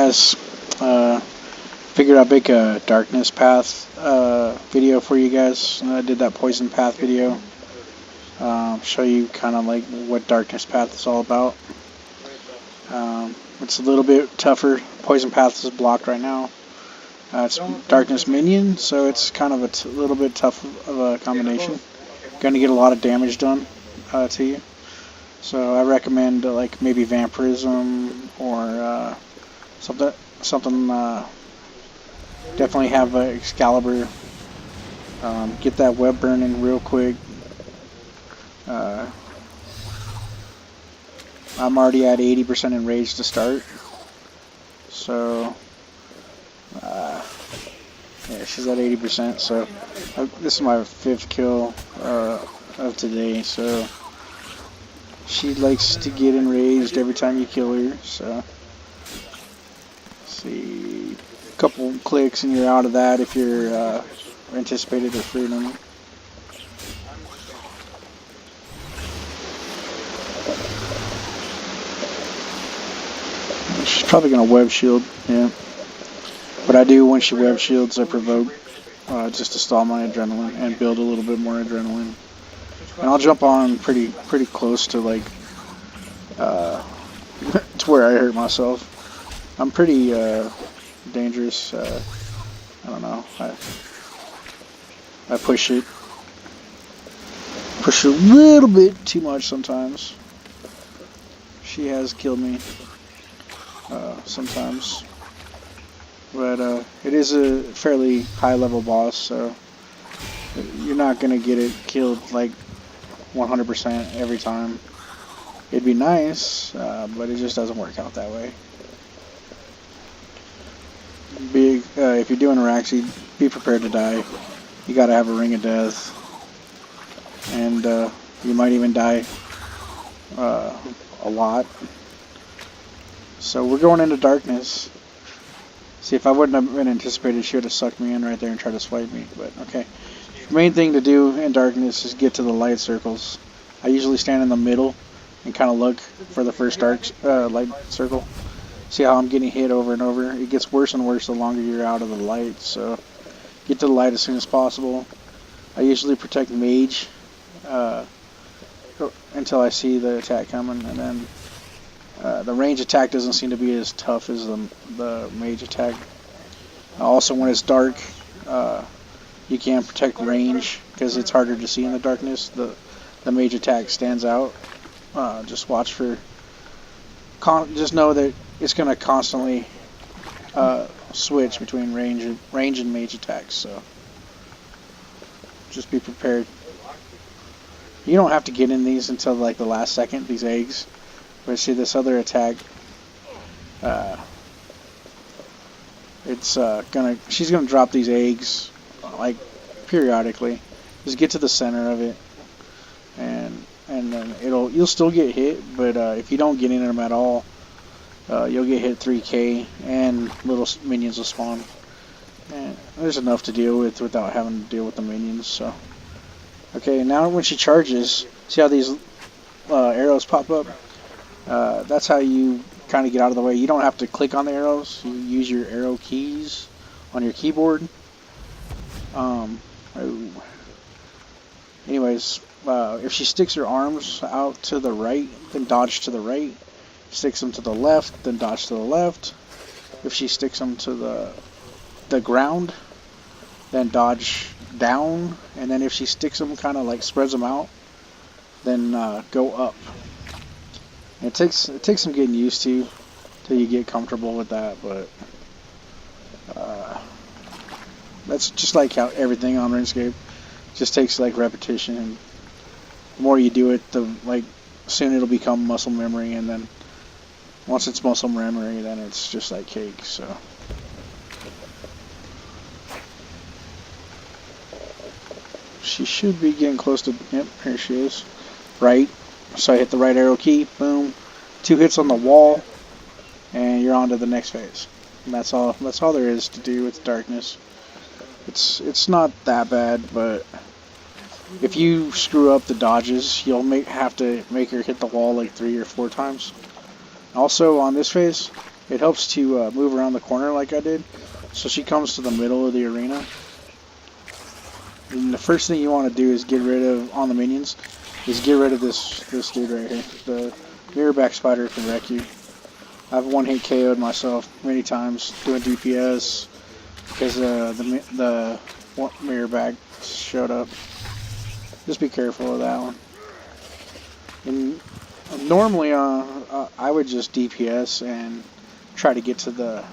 guys, figured I'd make a darkness path video for you guys. I did that poison path video. Show you kind of like what darkness path is all about. It's a little bit tougher. Poison path is blocked right now. It's darkness minion, so it's kind of a little bit tough of a combination. Going to get a lot of damage done to you. So I recommend like maybe vampirism or something. Definitely have Excalibur. Get that web burning real quick. I'm already at 80% enraged to start. So yeah, she's at 80%. So this is my 5th kill of today. So she likes to get enraged every time you kill her. So see, a couple clicks and you're out of that if you're anticipated or freedom. She's probably gonna web shield, yeah. What I do when she web shields, I provoke just to stall my adrenaline and build a little bit more adrenaline. And I'll jump on pretty close to like to where I hurt myself. I'm pretty dangerous. I don't know. I push it a little bit too much sometimes. She has killed me sometimes, but it is a fairly high level boss, so you're not gonna get it killed like 100% every time. It'd be nice, but it just doesn't work out that way. If you're doing Araxi, be prepared to die. You gotta have a ring of death, and you might even die a lot. So we're going into darkness. See, if I wouldn't have been anticipated, she would have sucked me in right there and tried to swipe me. But okay. The main thing to do in darkness is get to the light circles. I usually stand in the middle and kind of look for the first light circle. See how I'm getting hit over and over? It gets worse and worse the longer you're out of the light. So get to the light as soon as possible. I usually protect mage until I see the attack coming, and then the range attack doesn't seem to be as tough as the mage attack. Also, when it's dark, you can't protect range because it's harder to see in the darkness. The mage attack stands out. Just watch for. Just know that it's going to constantly switch between range and mage attacks. So just be prepared. You don't have to get in these until like the last second. These eggs. But see this other attack, she's gonna drop these eggs like periodically. Just get to the center of it, and then you'll still get hit. But if you don't get in them at all, you'll get hit 3k, and little minions will spawn. And there's enough to deal with without having to deal with the minions. So okay, now when she charges, see how these arrows pop up? That's how you kind of get out of the way. You don't have to click on the arrows. You use your arrow keys on your keyboard. Anyways, if she sticks her arms out to the right, then dodge to the right. Sticks them to the left, then dodge to the left. If she sticks them to the ground, then dodge down. And then if she sticks them, kind of like spreads them out, then go up. It takes some getting used to till you get comfortable with that, but that's just like how everything on RuneScape just takes like repetition, and the more you do it, soon it'll become muscle memory, and then once it's muscle memory, then it's just like cake. So she should be getting close to. Yep, here she is. Right. So I hit the right arrow key, boom, 2 hits on the wall, and you're on to the next phase. And that's all there is to do with darkness. It's not that bad, but if you screw up the dodges, you'll have to make her hit the wall like 3 or 4 times. Also on this phase, it helps to move around the corner like I did. So she comes to the middle of the arena. And the first thing you want to do is get rid of, on the minions, is get rid of this dude right here. The mirrorback spider can wreck you. I've one-hit KO'd myself many times doing DPS because the mirrorback showed up. Just be careful of that one. And normally I would just DPS and try to get to the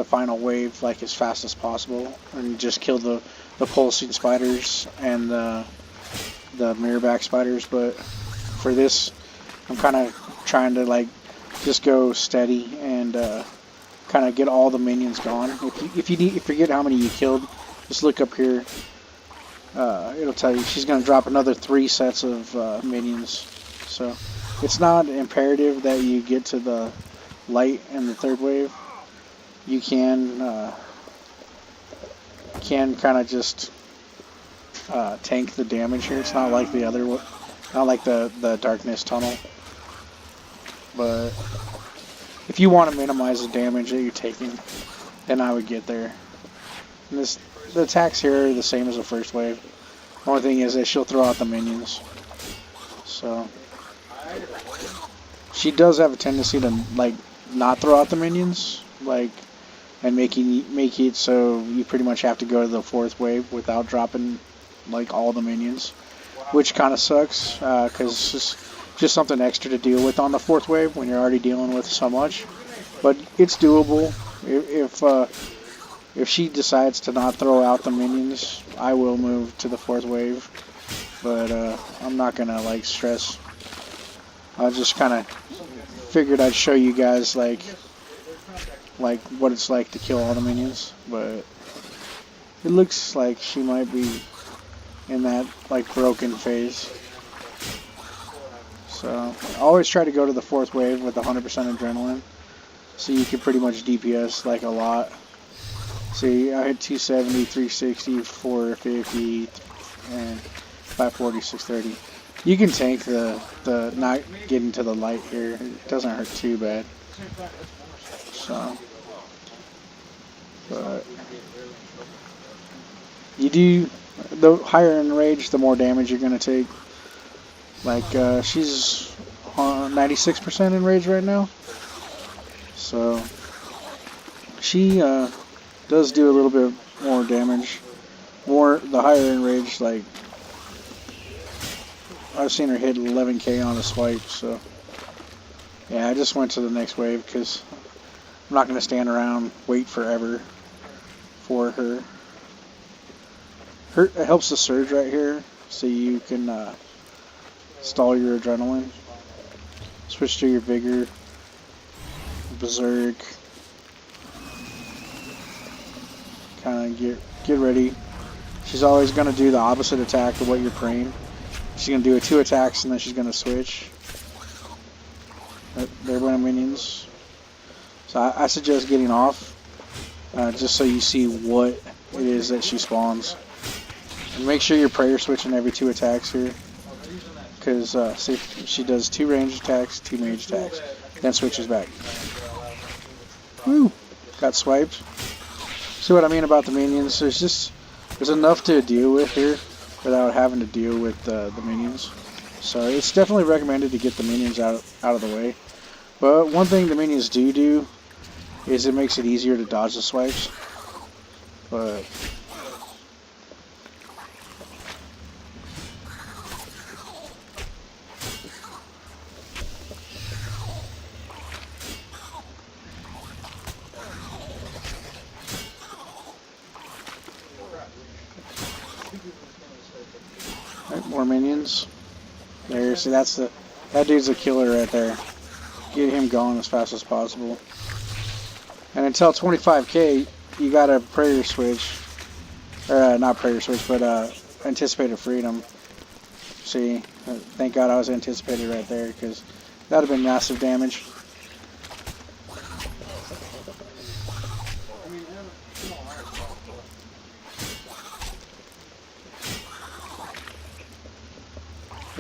final wave like as fast as possible and just kill the pulsing spiders and the mirrorback spiders, but for this I'm kind of trying to like just go steady and kind of get all the minions gone. If you forget how many you killed, just look up here. It'll tell you she's going to drop another 3 sets of minions. So it's not imperative that you get to the light and the third wave. You can kind of just tank the damage here. It's not like the other, not like the darkness tunnel. But if you want to minimize the damage that you're taking, then I would get there. And the attacks here are the same as the first wave. The only thing is that she'll throw out the minions. So she does have a tendency to like not throw out the minions, like, and make it so you pretty much have to go to the 4th wave without dropping like all the minions, which kind of sucks because it's just something extra to deal with on the 4th wave when you're already dealing with so much. But it's doable. If she decides to not throw out the minions, I will move to the 4th wave. But I'm not gonna like stress. I just kind of figured I'd show you guys like what it's like to kill all the minions. But it looks like she might be in that like broken phase. So I always try to go to the 4th wave with 100% adrenaline, so you can pretty much DPS like a lot. See, I hit 270, 360, 450, and 540, 630. You can tank the not getting to the light here. It doesn't hurt too bad. So, but you do, the higher in rage, the more damage you're gonna take. Like she's 96% in rage right now, so she does do a little bit more damage. The higher in rage, like I've seen her hit 11k on a swipe. So yeah, I just went to the next wave because I'm not gonna stand around wait forever for her. It helps the surge right here, so you can stall your adrenaline. Switch to your vigor, berserk. Kind of get ready. She's always going to do the opposite attack of what you're praying. She's going to do 2 attacks and then she's going to switch. They're winning minions. So I suggest getting off just so you see what it is that she spawns. And make sure you're prayer switching every 2 attacks here. Because see, she does 2 range attacks, 2 mage attacks, then switches back. Woo! Got swiped. See what I mean about the minions? There's enough to deal with here without having to deal with the minions. So it's definitely recommended to get the minions out of the way. But one thing the minions do is it makes it easier to dodge the swipes. But right, more minions. There, see that dude's a killer right there. Get him going as fast as possible. And until 25k, you got a prayer switch, or not prayer switch, but anticipated freedom. See, thank God I was anticipated right there, because that would have been massive damage.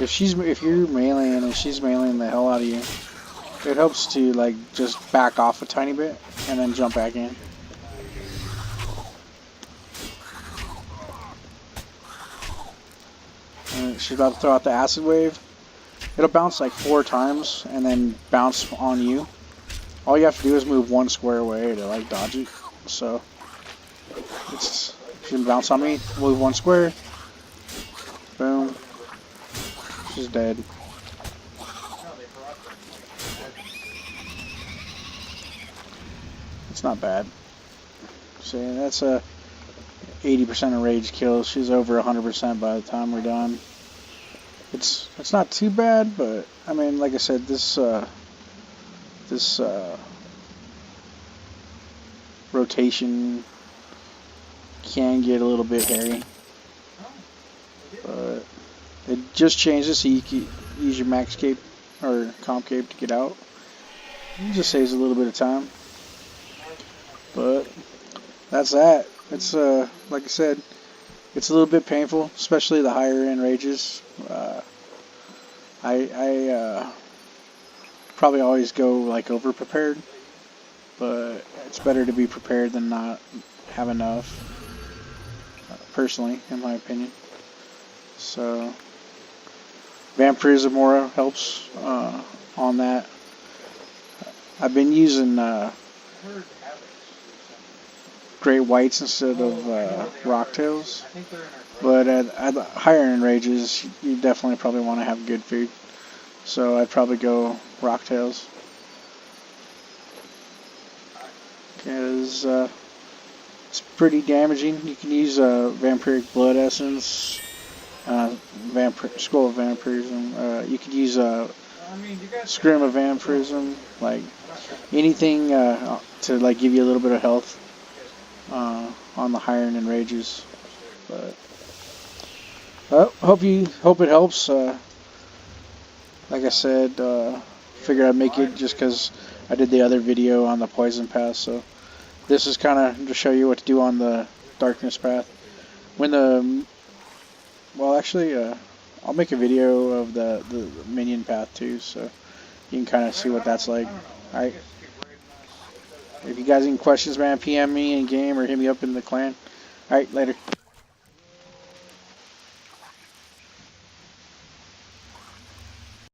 If you're meleeing and she's meleeing the hell out of you, it helps to like just back off a tiny bit and then jump back in. And she's about to throw out the acid wave. It'll bounce like 4 times and then bounce on you. All you have to do is move 1 square away to like dodge it. So it's she can bounce on me, move 1 square, boom, she's dead. It's not bad. See, that's a 80% of rage kills. She's over 100% by the time we're done. It's not too bad, but I mean, like I said, this rotation can get a little bit hairy, but it just changes so you can use your max cape or comp cape to get out. It just saves a little bit of time, but that's that. It's like I said, it's a little bit painful, especially the higher end rages. I probably always go like over prepared, but it's better to be prepared than not have enough, personally, in my opinion. So Vampirism Aura helps on that. I've been using Great Whites instead of Rocktails, but at the higher end rages, you definitely probably want to have good food. So I'd probably go Rocktails, because it's pretty damaging. You can use Vampiric Blood Essence, Skull of Vampirism. You could use Scrim of Vampirism, like anything to like give you a little bit of health on the higher end rages. But hope it helps. Like I said, figured I'd make it just because I did the other video on the poison path. So this is kind of to show you what to do on the darkness path. Well, actually, I'll make a video of the minion path too, so you can kind of see what that's like. Alright. If you guys have any questions, man, PM me in game or hit me up in the clan. Alright, later.